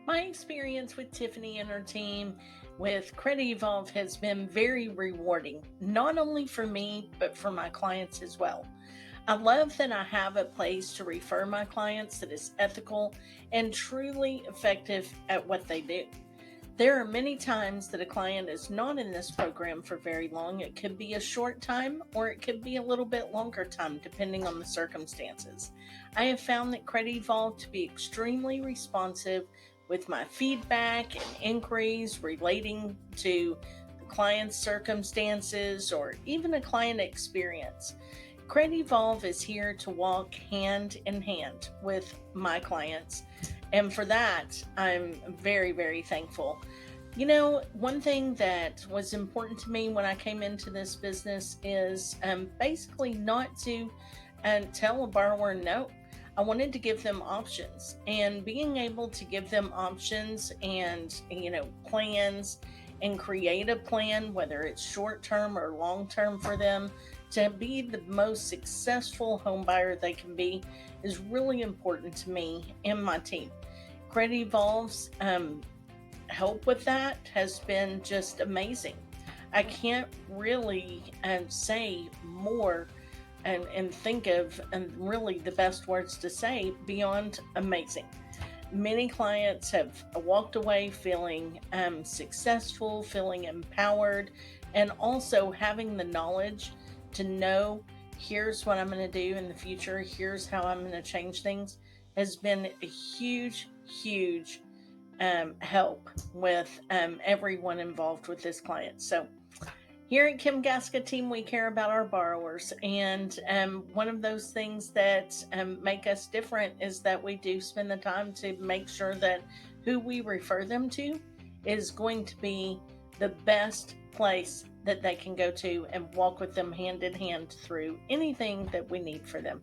My experience with Tiffany and her team with CredEvolv has been very rewarding, not only for me, but for my clients as well. I love that I have a place to refer my clients that is ethical and truly effective at what they do. There are many times that a client is not in this program for very long. It could be a short time or it could be a little bit longer time, depending on the circumstances. I have found that CredEvolv to be extremely responsive with my feedback and inquiries relating to the client's circumstances or even a client experience. CredEvolv is here to walk hand in hand with my clients. And for that, I'm very, very thankful. One thing that was important to me when I came into this business is basically not to tell a borrower no. I wanted to give them options, and being able to give them options and, plans and create a plan, whether it's short term or long term for them, to be the most successful home buyer they can be is really important to me and my team. CredEvolv's help with that has been just amazing. I can't really say more and think of really the best words to say beyond amazing. Many clients have walked away feeling successful, feeling empowered, and also having the knowledge to know here's what I'm going to do in the future, here's how I'm going to change things, has been a huge, huge help with everyone involved with this client. So, here at Kim Gasca Team, we care about our borrowers, and one of those things that make us different is that we do spend the time to make sure that who we refer them to is going to be the best place that they can go to and walk with them hand in hand through anything that we need for them.